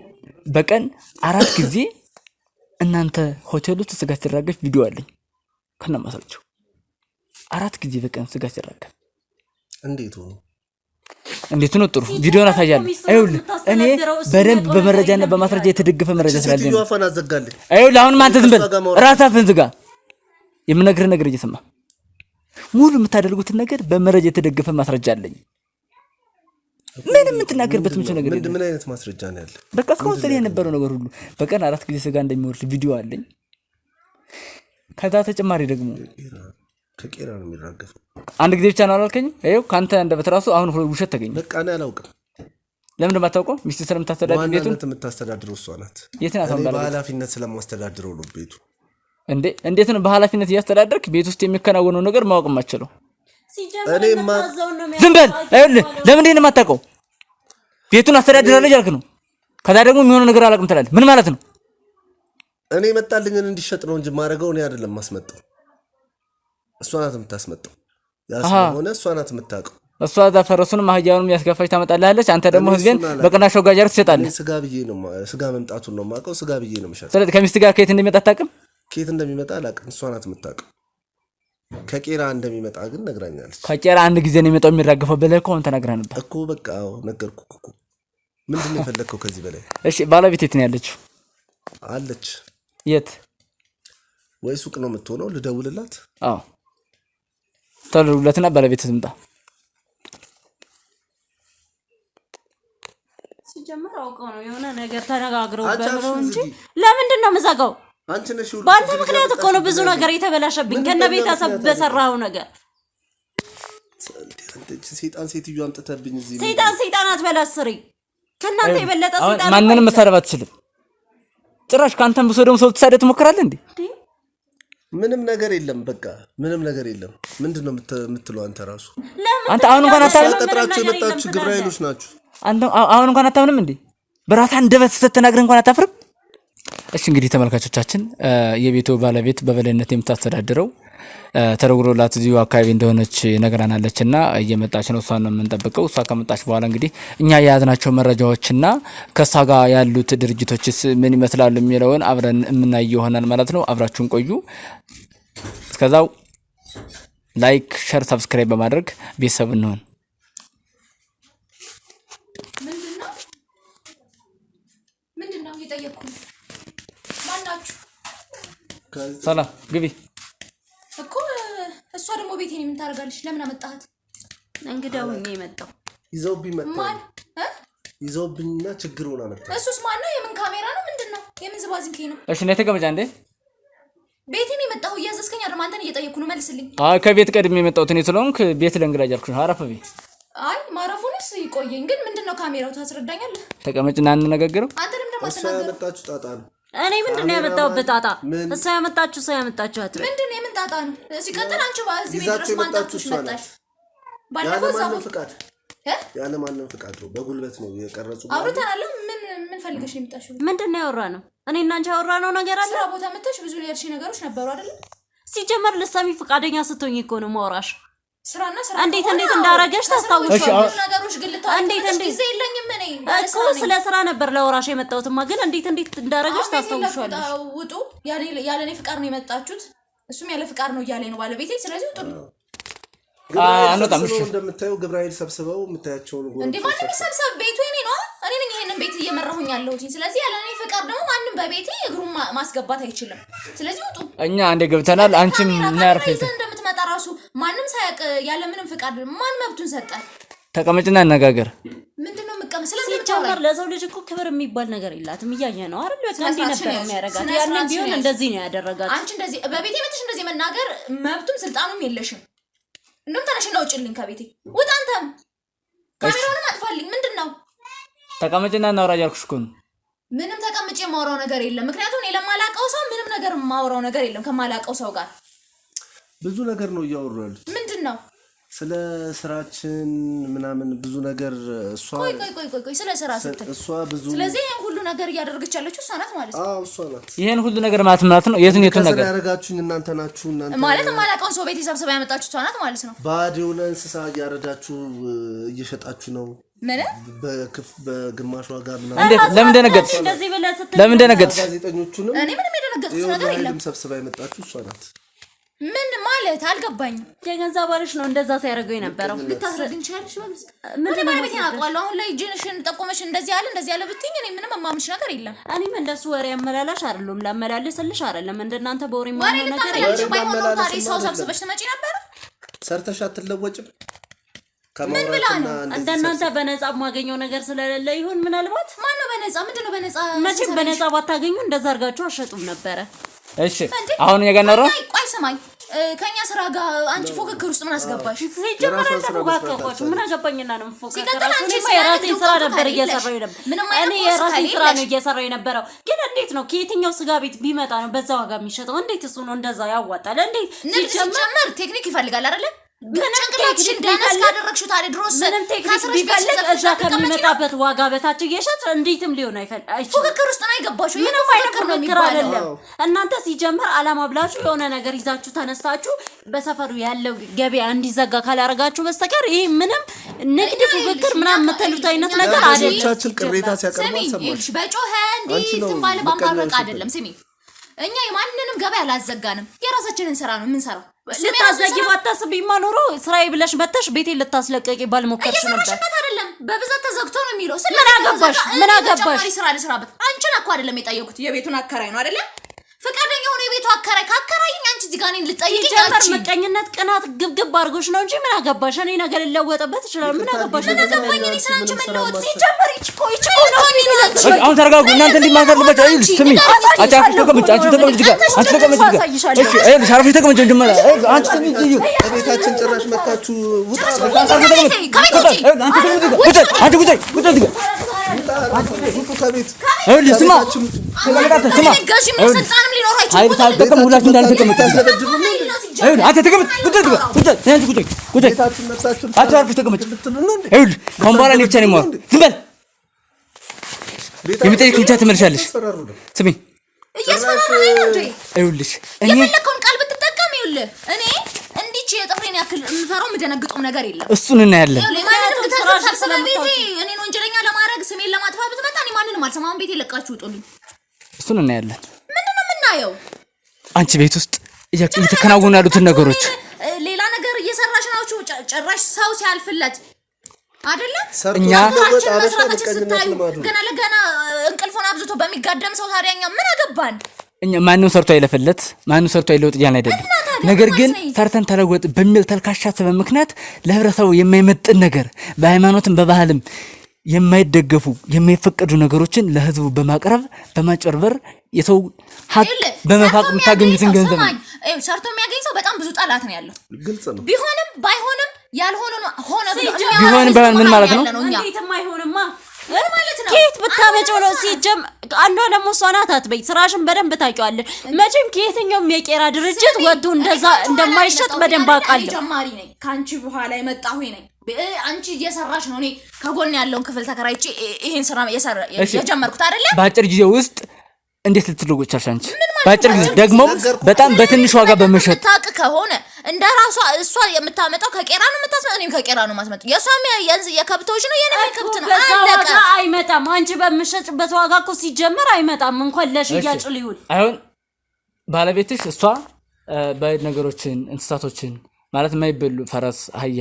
A: በቀን 4 ጊዜ እናንተ ሆቴል ውስጥ ስጋ ሲራገፍ ቪዲዮ አለኝ ከነማሳቸው። 4 ጊዜ በቀን ስጋ ሲራገፍ እንዴት ነው? ጥሩ ቪዲዮን አሳያለሁ። አይውልህ እኔ በደንብ በመረጃና በማስረጃ የተደገፈ መረጃ ስላለኝ
B: ቪዲዮ አፋን አዘጋልኝ።
A: አይውልህ አሁን አንተ ዝም በል ራስህ አፍህን ዝጋ። የምነግርህ ነገር እየሰማ ሙሉ የምታደርጉትን ነገር በመረጃ የተደገፈ ማስረጃ አለኝ። ምንም የምትናገርበት ምንጭ ነገር የለም።
B: ምን አይነት ማስረጃ ነው ያለ?
A: በቃ እስካሁን ስለ የነበረው ነገር ሁሉ በቀን 4 ጊዜ ስጋ እንደሚወርድ ቪዲዮ አለኝ። ከዛ ተጨማሪ ደግሞ
B: ከቄራ ነው የሚራገፈው።
A: አንድ ጊዜ ብቻ ነው አላልከኝም? ይኸው ካንተ እንደበት ራሱ አሁን ውሸት ተገኘ።
B: በቃ እኔ አላውቅም።
A: ለምን እንደማታውቀው? ሚስት ስለምታስተዳድር ቤቱን
B: የምታስተዳድረው እሷ ናት።
A: የት ናት?
B: እኔ በኃላፊነት ስለማስተዳድረው ነው ቤቱ።
A: እንዴት ነው በኃላፊነት እያስተዳደርክ ቤት ውስጥ የሚከናወነው ነገር ማወቅ የማትችለው? ዝም በል። አይደል ለምን እንደሆነ የማታውቀው? ቤቱን አስተዳድራለሁ እያልክ ነው። ከዛ ደግሞ የሚሆነው ነገር አላውቅም ትላለህ። ምን ማለት ነው?
B: እኔ መጣልኝን እንዲሸጥ ነው እንጂ ማረገው እኔ አይደለም ማስመጣው። እሷ ናት የምታስመጣው። ያስሆነ እሷ ናት የምታውቀው።
A: እሷ እዛ ፈረሱንም አህያውንም ያስከፋች ታመጣልሃለች። አንተ ደግሞ ህዝቤን በቅናሽ ወጋጀር ትሸጣለህ።
B: ስጋ መምጣቱን ነው የማውቀው። ስጋ ብዬ ነው የምሸጠው።
A: ስለዚህ ከሚስት ጋር ከየት እንደሚመጣ አታውቅም?
B: ከየት እንደሚመጣ አላውቅም። እሷ ናት የምታውቀው። ከቄራ እንደሚመጣ ግን ነግራኛለች።
A: ከቄራ አንድ ጊዜ ነው የሚመጣው የሚራገፈው ብለህ እኮ ተናግረህ ነበር
B: እኮ። በቃ ነገርኩህ እኮ። ምንድን ነው የፈለግከው ከዚህ በላይ?
A: እሺ ባለቤት የት ነው ያለችው?
B: አለች።
A: የት?
B: ወይ ሱቅ ነው የምትሆነው? ልደውልላት?
A: አዎ ተደውልለትና ባለቤት ትምጣ።
D: ሲጀመር አውቀው ነው የሆነ ነገር ተነጋግረውበት ነው እንጂ ለምንድን ነው የምዘጋው?
B: አንቺ ነሽ ሁሉ
D: በአንተ ምክንያት እኮ ነው ብዙ ነገር የተበላሸብኝ ከነ ቤተሰብ በሰራው ነገር።
B: ሰይጣን ሴትዮ አምጥተብኝ እዚህ
D: ሰይጣን አትበላስሪ። ከናንተ የበለጠ ሰይጣን
A: ማንንም መሳደብ አትችልም። ጭራሽ ካንተም ብሶ ደግሞ ሰው ተሳደብ ትሞክራለህ እንዴ?
B: ምንም ነገር የለም። በቃ ምንም ነገር የለም። ምንድነው የምትለው አንተ ራሱ?
A: አንተ አሁን እንኳን አታምንም።
B: ተጠራችሁ የመጣችሁ ግብረ ኃይሎች ናችሁ።
A: አንተ አሁን እንኳን አታምንም እንዴ? በራስህ አንደበት ስትናገር እንኳን አታፍርም? እሺ እንግዲህ ተመልካቾቻችን የቤቱ ባለቤት በበላይነት የምታስተዳድረው ተረግሮላት እዚሁ አካባቢ እንደሆነች ነገራናለችና እየመጣች ነው። እሷን ነው የምንጠብቀው። እሷ ከመጣች በኋላ እንግዲህ እኛ የያዝናቸው መረጃዎችና ከሷ ጋር ያሉት ድርጅቶችስ ምን ይመስላሉ የሚለውን አብረን የምናይ ይሆናል ማለት ነው። አብራችሁን ቆዩ። እስከዛው ላይክ፣ ሼር፣ ሰብስክራይብ በማድረግ ቤተሰብ እንሆን።
C: ምንድነው እየጠየቅኩኝ? ማናችሁ?
A: ሰላም ግቢ
C: እኮ እሷ ደግሞ ቤቴን ምን ታደርጋለች? ለምን አመጣሃት?
D: እንግዳው ነው የመጣው።
B: ይዘውብኝ መጣ።
C: ማን
B: ይዘውብኝና ችግር ሆና መጣ።
C: እሱስ ማን ነው? የምን ካሜራ ነው? ምንድነው? የምን ዝባዝንኬ ነው?
A: እሺ ነይ ተቀመጫ። እንዴ
C: ቤቴን የመጣሁ እያዘዝከኝ አይደል? አንተን እየጠየቅኩ ነው፣ መልስልኝ።
A: ከቤት ቀድሜ የመጣሁት እኔ ስለሆንክ ቤት ለእንግዳ እያልኩሽ ነው። አረፍ ቤት።
C: አይ ማረፉንስ ይቆየኝ፣ ግን ምንድነው ካሜራው? ታስረዳኛለህ?
A: ተቀመጭና እንነጋገረው።
C: አንተንም ደግሞ
B: እሷ ያመጣችሁ ጣጣ ነው።
D: እኔ ምንድነው ያመጣሁበት ጣጣ? እሷ ያመጣችሁ አትበል።
C: ምንድነው የምን ጣጣ ነው? ሲቀጥል አንቺ ባዚህ ቤት ድረስ ማንታችሁ መጣች። ባለፈው
B: ያለማንም ፍቃድ ያለማንም ፍቃድ ነው፣ በጉልበት ነው የቀረጹ።
C: አውርተናል። ምን ፈልገሽ ነው የመጣሽው?
D: ምንድነው ያወራነው? እኔ እና አንቺ ያወራነው ነገር አለ።
C: ስራ ቦታ መተሽ ብዙ ያልሽ ነገሮች ነበሩ አይደል?
D: ሲጀመር ልትሰሚ ፈቃደኛ ስትሆኝ እኮ ነው ማውራሽ።
C: ስራና ስራ
D: እንዴት እንዳረገሽ ታስታውሻለሽ?
C: ነገሮች ግን
D: እንዴት
C: ጊዜ የለኝም እኔ
D: እኮ ስለ ስራ ነበር ለወራሽ የመጣሁትማ፣ ግን እንዴት እንዳረገሽ ታስታውሻለሽ?
C: ውጡ። ያለኔ ፍቃድ ነው የመጣችሁት። እሱም ያለ ፍቃድ ነው እያለኝ ነው ባለቤቴ። ስለዚህ ውጡ።
A: አንወጣም። እሺ
B: እንደምታዩ ግብረ ኃይል ሰብስበው የምታያቸው ነው።
C: እንዴ ማንም ሰብሰብ ቤቱ የኔ ነው። እኔ ነኝ ይሄንን ቤት እየመራሁኝ ያለሁት። ስለዚህ ያለኔ ፍቃድ ደግሞ ማንም በቤቴ እግሩን ማስገባት አይችልም። ስለዚህ ውጡ።
A: እኛ አንዴ ገብተናል። አንቺም እናርፈት
C: እንደምትመጣ ራሱ ማንም ሳያውቅ ያለ ምንም ፍቃድ ማን መብቱን ሰጠ?
A: ተቀመጭና አነጋገር።
C: ምንድነው መቀመጥ?
D: ሲጀመር ለሰው ልጅ እኮ ክብር የሚባል ነገር የላትም። እያየ ነው አይደል? በቃ እንዲህ ነበር የሚያደርጋት። ያንን ቢሆን እንደዚህ ነው ያደረጋት።
C: አንቺ እንደዚህ በቤቴ መጥተሽ እንደዚህ መናገር መብቱም ስልጣኑም የለሽም። እንደውም ተነሽና ውጭልኝ ከቤቴ ውጣ። አንተም ካሜራውንም አጥፋልኝ። ምንድነው?
A: ተቀመጭና እናውራ እያልኩሽ እኮ ነው።
C: ምንም ተቀምጬ የማወራው ነገር የለም። ምክንያቱም እኔ ለማላውቀው ሰው ምንም ነገር የማወራው ነገር የለም። ከማላውቀው ሰው ጋር
B: ብዙ ነገር ነው እያወሩ ያሉት።
C: ምንድነው?
B: ስለ ስራችን ምናምን ብዙ ነገር። እሷ
C: ቆይ ስለ ስራ ስትል
B: እሷ ብዙ።
C: ስለዚህ ይሄን ሁሉ ነገር እያደረገች ያለችው እሷ ናት ማለት ነው።
B: አዎ እሷ ናት።
A: ይሄን ሁሉ ነገር ማለት ነው። የቱን ነገር
B: ያደረጋችሁኝ እናንተ ናችሁ። እናንተ
C: ማለት የማላውቀውን ሰው ቤት ሰብስባ ያመጣችሁ እሷ ናት ማለት ነው።
B: ባዶ የሆነ እንስሳ እያረዳችሁ እየሸጣችሁ ነው።
C: ምን
B: በግማሽ ዋጋ ምናምን።
A: እንዴት? ለምን ደነገጥሽ? ለምን ደነገጥሽ?
B: ጋዜጠኞቹንም
C: እኔ ምንም የደነገጥኩት ነገር የለም።
B: ሰብስባ ያመጣችሁ እሷ ናት።
C: ምን ማለት አልገባኝም።
D: የገንዘብ ባልሽ ነው እንደዛ ሲያደርገው የነበረው።
C: ልታስረግኝ ይችላልሽ ማለት ምን ማለት ነው? አሁን ላይ ጅንሽን ጠቆመሽ እንደዚህ ያለ ብትይኝ እኔ ምንም የማምንሽ ነገር የለም።
D: እኔም እንደሱ ወሬ አመላላሽ አይደለም፣ ላመላልስልሽ አይደለም። እንደናንተ በወሬ ማለት ነገር
C: አይደለም። ባይሆን ነው ታዲያ ሰው ሰብስበሽ ትመጪ ነበር።
B: ሰርተሽ አትለወጭም።
C: ምን ብላ ነው?
D: እንደናንተ በነፃ የማገኘው ነገር ስለሌለ ይሁን። ምናልባት
C: ማነው በነፃ? ምንድነው በነፃ?
D: መቼም በነፃ ባታገኙ እንደዛ አድርጋችሁ አሸጡም ነበረ።
A: እሺ አሁን የገነራ
C: ቆይ ስማኝ፣ ከኛ ስራ ጋር አንቺ ፎክክር ውስጥ ምን አስገባሽ?
D: ሲጀመር ተፎካከርኳችሁ ምን አገባኝና ነው ፎክክራችሁ? እኔ የራሴን ስራ ነበር እየሰራሁ ነበር። እኔ የራሴን ስራ ነው እየሰራሁ የነበረው። ግን እንዴት ነው ከየትኛው ስጋ ቤት ቢመጣ ነው በዛ ዋጋ የሚሸጠው? እንዴት እሱ ነው እንደዛ ያዋጣል? እንዴት
C: ሲጀመር ቴክኒክ ይፈልጋል አይደለ? ጭንቅላትሽን ደነስ ካደረግሽው ታዲያ ድሮስ
D: ምንም ቴክኒክ ቢፈልግ እዛ ከሚመጣበት ዋጋ በታች እየሸጥ እንዴትም ሊሆን አይፈልግ።
C: ፉክክር ውስጥ ነው የገባሽው።
D: ይሄ ነው ፉክክር አይደለም። እናንተ ሲጀምር አላማ ብላችሁ የሆነ ነገር ይዛችሁ ተነሳችሁ በሰፈሩ ያለው ገበያ እንዲዘጋ ካላረጋችሁ በስተቀር ይሄ ምንም ንግድ ፉክክር ምናምን የምትሉት አይነት ነገር አይደለም።
B: ቻችን ቅሬታ ሲያቀርቡ ሰማሽ።
C: በጮኸ እንዲህ ትንባለ ባማረቅ አይደለም። ስሚ እኛ የማንንም ገበያ አላዘጋንም። የራሳችንን ስራ ነው የምንሰራው።
D: ልታዘጊ ባታስቢማ ኖሮ ስራዬ ብለሽ መተሽ ቤቴ ልታስለቀቂ ባልሞከርሽ ነበር።
C: እየሰራሽበት አይደለም በብዛት ተዘግቶ ነው የሚለው።
D: ምን አገባሽ? ምን አገባሽ?
C: ስራ ልስራበት። አንቺን እኮ አይደለም የጠየኩት የቤቱን አከራይ ነው አይደለ? ፈቃደኛ ሆነ የቤቱ አከራይ ካከራይኝ አንቺ እዚህ ጋር እኔን ልጠይቂኝ
D: ጀመር። መቀኝነት ቅናት ግብግብ አድርጎሽ ነው እንጂ ምን አገባሽ? እኔ ነገር ልለወጥበት ይችላል። ምን አገባሽ?
C: ምን አገባኝ? እኔ ስላንቺ መለወጥ
D: ሲጀመር ይችኮ ነው።
A: አሁን ተረጋጉ እናንተ። እንዲህ ማገርልባችሁ አይል ስሚ። አጫፍ ተቀመጭ። አንቺ ተቀመጭ ጋር አንቺ ተቀመጭ ጋር እሺ። አይል ሻርፊ ተቀመጭ። ጀመረ አንቺ ስሚ።
B: ቤታችን ጭራሽ መታችሁ ውጣ።
A: አንቺ ተቀመጭ። አንቺ ጉዳይ ጋር
B: ከቤት
A: አይል ስማ። ስማ
C: ጋሽ ምን ስልጣንም ሊኖር አይችልም።
A: አይል ታልተቀም ሁላችሁ እንዳልተቀመጡ አይል አንተ ተቀመጥ። ጉዳይ
B: ቤታችን ነፍሳችሁ
A: አጫፍ ተቀመጭ። አይል ካሁን በኋላ እኔ ብቻ ነኝ የማወራው። ዝም በል። የምጠይቅ ብቻ ትመልሻለሽ። ስሚ
C: እያስፈራራኝ ነው እንዴ?
A: አይውልሽ እኔ
C: የፈለከውን ቃል ብትጠቀም ይኸውልህ እኔ እንዲች የጥፍሬን ያክል የምፈራው የምደነግጠው ነገር የለም።
A: እሱን እናያለን።
C: ማንንም ከተሰበሰበ ቤቴ እኔን ወንጀለኛ ለማድረግ ስሜን ለማጥፋት ብትመጣ እኔ ማንንም አልሰማም። ቤቴ ለቃችሁ ውጡልኝ።
A: እሱን እናያለን።
C: ምንድነው የምናየው?
A: አንቺ ቤት ውስጥ እየተከናወኑ ያሉትን ነገሮች
C: ሌላ ነገር እየሰራሽ ናችሁ። ጭራሽ ሰው ሲያልፍለት አይደለ?
A: እኛ
C: ገና ለገና እንቅልፎን አብዝቶ በሚጋደም ሰው ታዲያኛ ምን አገባን?
A: እኛ ማንም ሰርቶ አይለፈለት ማንም ሰርቶ አይለውጥ እያልን አይደለም። ነገር ግን ሰርተን ተለወጥ በሚል ተልካሻ ሰበብ ምክንያት ለህብረተሰቡ የማይመጥን ነገር በሃይማኖትም በባህልም የማይደገፉ የማይፈቀዱ ነገሮችን ለህዝቡ በማቅረብ በማጨርበር የሰው ሀቅ በመፋቅ የምታገኙትን ገንዘብ
C: ሰርቶ የሚያገኝ ሰው በጣም ብዙ ጠላት ነው ያለው።
B: ግልጽ ነው።
C: ቢሆንም ባይሆንም ያልሆነ ሆነ ብሎ
A: ቢሆንም ባይሆን ምን ማለት ነው?
D: እንዴትም አይሆንማ ማለት ነው። ከየት ብታመጪው ነው ሲጀም? አንዷ ደግሞ እሷ ናት አትበይ። ስራሽን በደንብ ታውቂዋለሽ። መቼም ከየትኛውም የቄራ ድርጅት ወጥቶ እንደዛ እንደማይሸጥ በደንብ አውቃለሁ።
C: ጀማሪ ነኝ፣ ካንቺ በኋላ የመጣሁ ነኝ። አንቺ እየሰራሽ ነው፣ እኔ ከጎን ያለውን ክፍል ተከራይቼ ይሄን ስራ የጀመርኩት አይደለ?
A: በአጭር ጊዜ ውስጥ እንዴት ልትለወጪ ቻልሽ አንቺ? በአጭር ጊዜ ደግሞ በጣም በትንሽ ዋጋ በመሸጥ
C: ታቅ ከሆነ እንደ ራሷ እሷ የምታመጣው ከቄራ ነው የምታስመጣው፣ እኔም ከቄራ ነው የማስመጣው። የሷም የከብቶች ነው የኔ ከብት ነው።
D: አለቀ። አይመጣም። አንቺ በምትሸጭበት ዋጋ እኮ ሲጀመር አይመጣም። እንኳን ለሽያጭ ሊውል
A: አይሆን። ባለቤትሽ እሷ ባይድ ነገሮችን እንስሳቶችን ማለት የማይበሉ ፈረስ፣ አህያ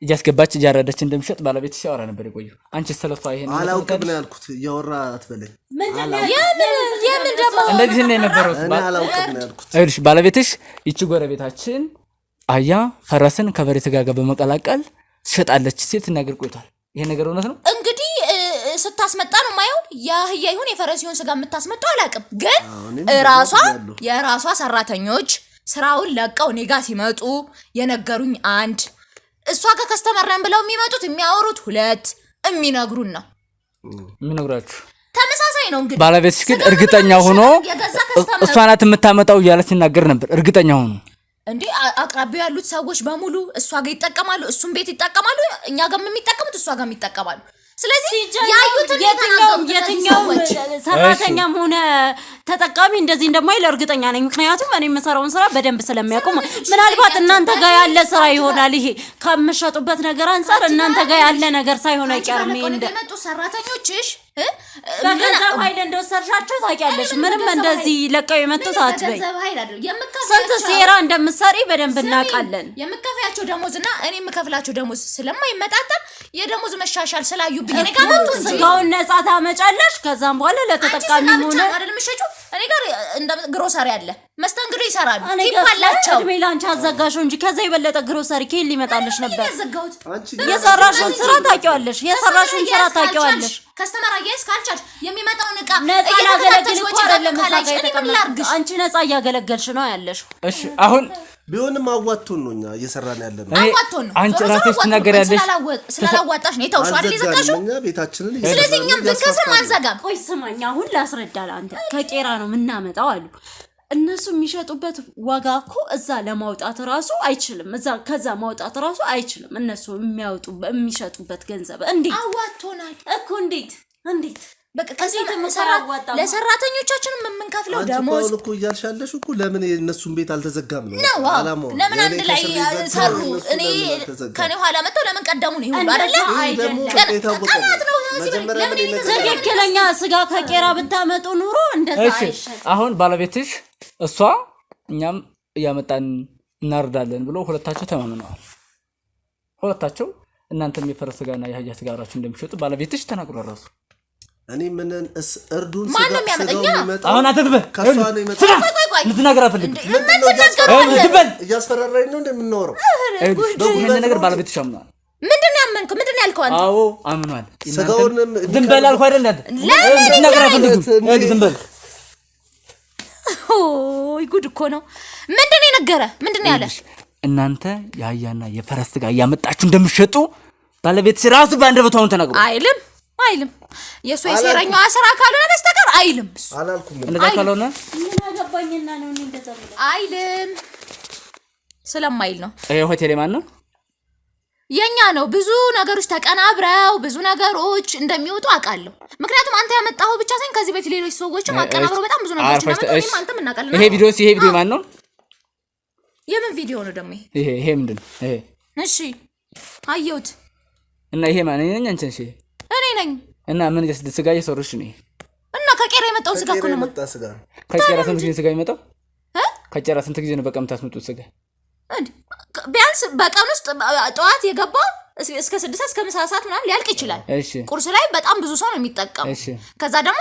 A: እያስገባች እያረደች እንደምሸጥ ባለቤትሽ ያወራ ነበር የቆየው። አንቺ ስለሷ ይሄን
B: አላውቅም ነው ያልኩት። እያወራ አትበለኝ።
C: የምን ደግሞ
A: እንደዚህ ነው የነበረው።
B: እኔ አላውቅም ነው ያልኩት።
A: አይልሽ ባለቤትሽ ይቺ ጎረቤታችን አህያ ፈረስን ከበሬ ስጋ ጋር በመቀላቀል ትሸጣለች ሲል ትናገር ቆይቷል። ይሄ ነገር እውነት ነው?
C: እንግዲህ ስታስመጣ ነው ማየው። የአህያ ይሁን የፈረስ ይሁን ስጋ የምታስመጣው አላውቅም፣ ግን የራሷ ሰራተኞች ስራውን ለቀው እኔ ጋር ሲመጡ የነገሩኝ አንድ፣ እሷ ጋር ከስተመር ነን ብለው የሚመጡት የሚያወሩት ሁለት፣ የሚነግሩን ነው
A: የሚነግራችሁ
C: ተመሳሳይ ነው። እንግዲህ
A: ባለቤትሽ ግን እርግጠኛ ሆኖ እሷ ናት የምታመጣው እያለች ሲናገር ነበር። እርግጠኛ ሆኖ
C: እንዴ አቅራቢው ያሉት ሰዎች በሙሉ እሷ ጋር ይጠቀማሉ፣ እሱም ቤት ይጠቀማሉ፣ እኛ ጋር የሚጠቀሙት እሷ ጋር ይጠቀማሉ። ስለዚህ ያዩትን
D: የትኛው ሰራተኛም ሆነ ተጠቃሚ እንደዚህ እንደማይል እርግጠኛ ነኝ። ምክንያቱም እኔ የምሰራውን ስራ በደንብ ስለሚያውቁ፣ ምናልባት እናንተ ጋር ያለ ስራ ይሆናል። ይሄ ከምትሸጡበት ነገር አንፃር እናንተ ጋር ያለ ነገር ሳይሆን አይቀርም።
C: እንደመጡ ሰራተኞችሽ
D: በገንዘብ ኃይል እንደወሰድሻቸው ታውቂያለሽ። ምንም እንደዚህ ለቀው የመጡት አትበይ። ስንት ሴራ እንደምትሰሪ በደንብ እናውቃለን።
C: የምከፍያቸው ደሞዝና እኔ የምከፍላቸው ደሞዝ ስለማይመጣጠን የደሞዝ መሻሻል ስላዩብኝ እኔ ጋር መጡ።
D: ስጋውን ነፃ ታመጫለሽ። ከዛም በኋላ ለተጠቃሚ ሆነ
C: አይደል የምትሸጪው? እኔ ጋር እንደ ግሮሰሪ አለ፣ መስተንግዶ ይሰራሉ፣ ቲፕ አላቸው።
D: እድሜ ላንቺ አዘጋሽው እንጂ ከዛ የበለጠ ግሮሰሪ ከየት ሊመጣልሽ ነበር?
C: የሰራሽውን ስራ ታውቂዋለሽ። ከስተመር አያይዝ ካልቻልሽ የሚመጣውን ዕቃ
D: እያገለገልሽ እኮ አይደለም መሳጋ የተቀመጥሽ አንቺ ነፃ እያገለገልሽ ነው ያለሽ።
A: እሺ አሁን
B: ቢሆንም አዋጥቶን ነው እኛ እየሰራን ያለ ነው።
C: አዋጥቶን ነው
A: አንቺ ራስሽ ትናገሪያለሽ።
C: ስላላዋጣሽ ነው የተውሽው አይደል? ይዘጋሽው።
B: እኛ ቤታችንን
C: ስለዚህ እኛም ብንከስም አንዘጋም።
D: ቆይ ስማኝ፣ አሁን ላስረዳል። አንተ ከቄራ ነው የምናመጣው አሉ እነሱ። የሚሸጡበት ዋጋ እኮ እዛ ለማውጣት ራሱ አይችልም። ከዛ ማውጣት ራሱ አይችልም። እነሱ የሚሸጡበት ገንዘብ እንዴት
C: አዋጥቶናል እኮ። እንዴት በቃ ለሰራተኞቻችንም የምንከፍለው ደሞዝ
B: እኮ እያልሻለሽ እኮ ለምን የእነሱን ቤት አልተዘጋም ነው
C: አላማው። ለምን አንድ ላይ ሰሩ? እኔ ከኔ ኋላ መጥተው ለምን ቀደሙ ነው ይሁን አይደለም? ቀናት ነው።
D: ትክክለኛ ስጋ ከቄራ ብታመጡ ኑሮ እንደዛ አይሸጥ።
A: አሁን ባለቤትሽ እሷ እኛም እያመጣን እናርዳለን ብሎ ሁለታቸው ተማምነዋል። ሁለታቸው እናንተም የፈረስ ስጋና የአህያ ስጋ አብራችሁ እንደምትሸጡ ባለቤትሽ ተናግሯል ራሱ።
B: እኔ ምንን እርዱን
C: ማንም ያመጣኛ
A: አሁን አትጥበል
B: ከሷ ነው የመጣው።
A: ልትናገር አፈልግ
B: እያስፈራራኝ ነው እንደምንኖረው
A: ይሄን ነገር ባለቤትሽ አምኗል።
C: ምንድነው ያመንከው? ምንድነው ያልከው አንተ?
A: አዎ አምኗል።
B: ስጋውንም
A: ዝም በል አልኩህ አይደል? ልትናገር አፈልግ ዝም በል።
C: ኦይ ጉድ እኮ ነው። ምንድነው የነገረ? ምንድነው ያለ?
A: እናንተ የአህያና የፈረስ ስጋ እያመጣችሁ እንደምትሸጡ ባለቤትሽ ራሱ በአንደበቱ አሁን ተናግሯል።
C: አይልም የሱ የሴረኛዋ ስራ ካልሆነ በስተቀር አይልም።
B: አላልኩም
A: እንደዛ ካልሆነ
D: ምን አገባኝና ነው እኔ እንደዛ ብለ
C: አይልም። ስለማይል ነው።
A: ይሄ ሆቴል ማን ነው?
C: የኛ ነው። ብዙ ነገሮች ተቀናብረው ብዙ ነገሮች እንደሚወጡ አውቃለሁ። ምክንያቱም አንተ ያመጣው ብቻ ሳይሆን ከዚህ በፊት ሌሎች ሰዎችም አቀናብረው በጣም ብዙ ነገሮች እንደመጣው አንተም እናውቃለን።
A: ይሄ ቪዲዮ ማን ነው?
C: የምን ቪዲዮ ነው ደግሞ
A: ይሄ ምንድነው? ይሄ
C: እሺ አየሁት።
A: እና ይሄ ማን ነኝ? አንቺ ነሽ?
C: እኔ ነኝ።
A: እና ምን ስጋ እየሰሩሽ ነው?
C: እና ከቄራ የመጣው ስጋ እኮ ነው።
A: ከቄራ ስንት ጊዜ ስጋ ይመጣው? ከቄራ ስንት ጊዜ ነው በቀን የምታስመጡት ስጋ?
C: ቢያንስ በቀን ውስጥ ጠዋት የገባው እስከ 6 እስከ ምሳ ሰዓት ምናምን ሊያልቅ ይችላል። ቁርስ ላይ በጣም ብዙ ሰው ነው የሚጠቀመው። ከዛ ደግሞ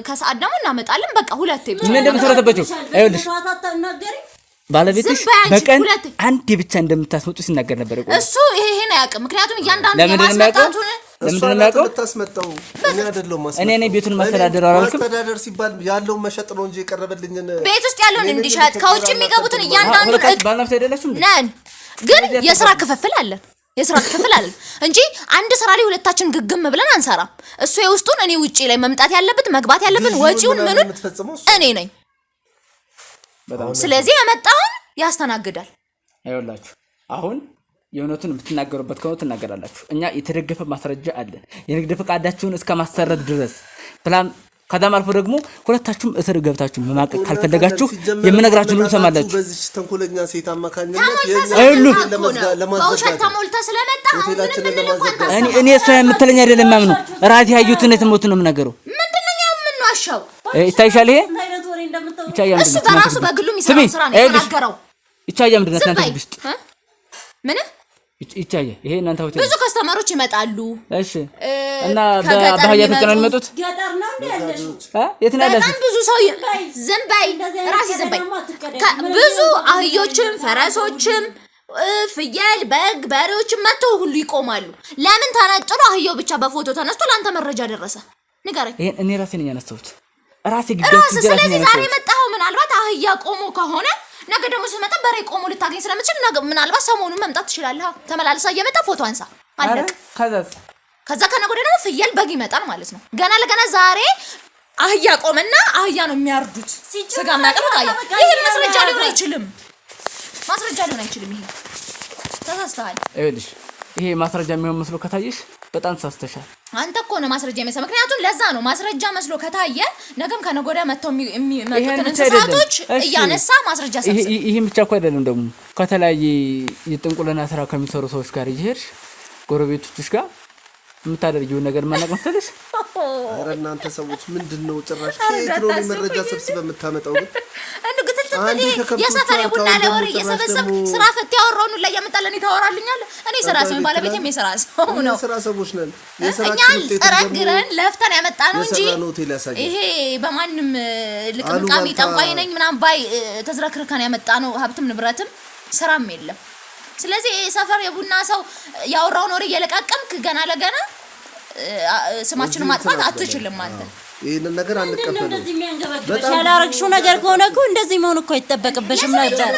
C: ከሰዓት ደግሞ እናመጣለን። በቃ ሁለቴ ብቻ
A: ምን እንደምትሰራተባችሁ አይወልሽ ባለቤትሽ በቀን አንዴ ብቻ እንደምታስመጡ ሲናገር ነበር።
C: እሱ ይሄን አያውቅም። ምክንያቱም እያንዳንዱ የማስመጣቱን
B: ለምንድን ነው የምታስመጣው? እኔ አይደለም ማስመጣው።
A: እኔ ቤቱን ማስተዳደር አላልኩም።
B: ማስተዳደር ሲባል ያለው መሸጥ ነው እንጂ የቀረበልኝን
C: ቤት ውስጥ ያለውን እንዲሸጥ ከውጭ የሚገቡትን እያንዳንዱ
A: ባልነፍስ አይደለሽም
C: ነን። ግን የሥራ ክፍፍል አለ እንጂ አንድ ስራ ላይ ሁለታችን ግግም ብለን አንሰራም። እሱ የውስጡን እኔ ውጪ ላይ መምጣት ያለበት መግባት ያለብን ወጪውን ምኑን እኔ ነኝ። ስለዚህ የመጣውን ያስተናግዳል።
A: አይወላችሁ አሁን የእውነቱን የምትናገሩበት ከሆነ ትናገራላችሁ። እኛ የተደገፈ ማስረጃ አለን። የንግድ ፈቃዳችሁን እስከ ማሰረት ድረስ ፕላን ከዛም አልፎ ደግሞ ሁለታችሁም እስር ገብታችሁ መማቀቅ ካልፈለጋችሁ የምነግራችሁን ሁሉ ሰማላችሁ።
B: በዚህ ተንኮለኛ ሴት አማካኝነት
C: በውሸት ተሞልተ ስለመጣ
A: እኔ እሷ የምትለኝ አይደለም ማምነው ራሴ ያዩትን የተሞት ነው የምናገረው።
C: ምንድነው የምንዋሻው?
A: ይታይሻል። ይሄ
C: እሱ በራሱ በግሉ የሚሰራው ስራ ነው የተናገረው።
A: ይቻያ ምንድነው እናንተ ውስጥ
C: ምን
A: ይቻያ? ይሄ እናንተ ሆቴል
C: ብዙ ከስተመሮች ይመጣሉ።
A: እሺ እና በአህያ ተጨናን የሚመጡት
D: ገጠር ነው እንዴ ያለሽው?
A: የት ነው ያለሽው?
C: በጣም ብዙ ሰው ዝም በይ ራሴ ዝም በይ። ብዙ አህዮችም ፈረሶችም ፍየል በግ በሬዎችም መጥተው ሁሉ ይቆማሉ። ለምን ተነጥሎ አህያው ብቻ በፎቶ ተነስቶ ላንተ መረጃ ደረሰ? ንገረኝ።
A: ይሄን እኔ ራሴ ነኝ ያነሳሁት ራሴ
C: ስለዚህ ዛሬ መጣው ምናልባት አህያ ቆሞ ከሆነ ነገ ደግሞ ስመጣ በሬ ቆሞ ልታገኝ ስለምትችል ነገ ምናልባት ሰሞኑን መምጣት ትችላለህ። ተመላልሳ እየመጣ ፎቶ አንሳ አለቅ። ከዛ ከነገ ወዲያ ደግሞ ፍየል በግ ይመጣል ማለት ነው። ገና ለገና ዛሬ አህያ ቆመና አህያ ነው የሚያርዱት ስጋ ማቀርብ አህያ። ይሄ ማስረጃ ሊሆን አይችልም። ይሄ ተሳስተሃል።
A: እልሽ ይሄ ማስረጃ የሚሆን መስሎ ከታየሽ በጣም ተሳስተሻል።
C: አንተ እኮ ነው ማስረጃ የሚመስለው። ምክንያቱም ለዛ ነው ማስረጃ መስሎ ከታየ ነገም ከነገ ወዲያ መተው የሚመጡትን እንስሳቶች እያነሳ ማስረጃ ሰብስብ።
A: ይሄን ብቻ እኮ አይደለም ደግሞ ከተለያየ የጥንቁልና ስራ ከሚሰሩ ሰዎች ጋር እየሄድሽ ጎረቤቶችሽ ጋር የምታደርጊውን ነገር ማናቅ መሰለሽ?
B: ኧረ እናንተ ሰዎች ምንድነው ጭራሽ ከየት ነው መረጃ ሰብስበ የምታመጣው? ግን
C: የሰፈር ቡና ለወሬ እየሰበሰብ ስራ ፈት ያወራውን ላይ ያመጣለን ታወራልኛለህ። እኔ ስራ ሰው ባለቤቴም የስራ ሰው ነው።
B: ስራ ሰዎች ነን።
C: እኛ ጥረግረን ለፍተን ያመጣ ነው እንጂ ይሄ በማንም ልቅምቃሚ ጠንቋይ ነኝ ምናምን ባይ ተዝረክርከን ያመጣ ነው ሀብትም ንብረትም ስራም የለም። ስለዚህ ሰፈር የቡና ሰው ያወራውን ወሬ እየለቃቀምክ ገና ለገና ስማችንን ማጥፋት አትችልም አንተ።
B: ይሄንን ነገር አንቀበልም።
D: እንደዚህ የሚያንገበግበሽ ያላረግሽው ነገር ከሆነ እኮ እንደዚህ መሆን እኮ አይጠበቅብሽም ነበር።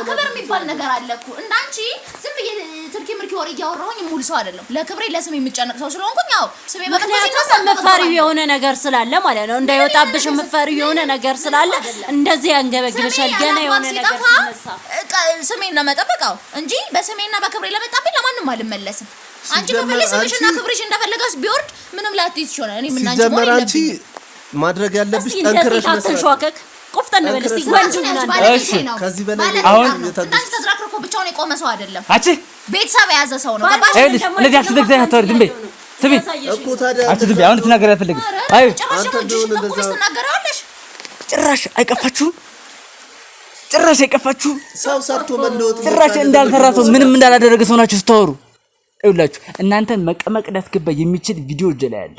C: ክብር የሚባል ነገር አለ እኮ። እንዳንቺ ዝም ብዬ ትርኪ ምርኪ ወሬ እያወራሁኝ ሙሉ ሰው አይደለም። ለክብሬ ለስሜ የምጨነቅ ሰው ስለሆንኩኝ ያው ስሜ
D: ምክንያቱም መፈሪው የሆነ ነገር ስላለ ማለት ነው። እንዳይወጣብሽ መፈሪው የሆነ ነገር ስላለ እንደዚህ ያንገበግበሻል። ገና የሆነ ነገር ሲነሳ
C: ስሜን ለመጠበቃው እንጂ በስሜና በክብሬ ለመጣብኝ ለማንም አልመለስም። አንቺ ከፈለሽ ስምሽና ክብርሽ እንደፈለገስ ቢወርድ ምንም ላትይዝ ይችላል። እኔ ምን አንቺ ሞኝ ነሽ
B: ማድረግ ያለብሽ ጠንክረሽ
D: መስራት። ቆፍጠን በል እስቲ ወንድ
C: እሺ
B: ከዚህ በላይ
C: አሁን እንዳንቺ ተዝራክርኮ ብቻውን የቆመ ሰው አይደለም።
A: አቺ
C: ቤተሰብ የያዘ ሰው ነው። ገባሽ?
A: ለዚህ አስደግዘህ አትወርድም በይ ስሚ
B: እኮ ታዲያ
A: አቺ ድብ አሁን ትናገር አልፈልግም። አይ
C: ጭራሽ ነው እንደዛ ትናገራለሽ።
A: ጭራሽ አይቀፋችሁም? ጭራሽ የቀፋችሁ
B: ሰው ሰርቶ መለወጥ
A: ጭራሽ እንዳልሰራ ሰው ምንም እንዳላደረገ ሰው ናችሁ ስታወሩ። ይኸውላችሁ እናንተን መቀመቅ ሊያስገባ የሚችል ቪዲዮ እጄ ላይ አለ።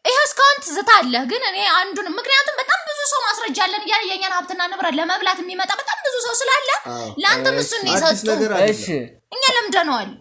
C: ይሄ እስካሁን ትዝታለህ፣ ግን እኔ አንዱን ምክንያቱም በጣም ብዙ ሰው ማስረጃ አለን እያለ የኛን ሀብትና ንብረት ለመብላት የሚመጣ በጣም ብዙ ሰው ስላለ ለአንተም እሱን ነው የሰጡ።
A: እሺ
C: እኛ ለምደነዋል።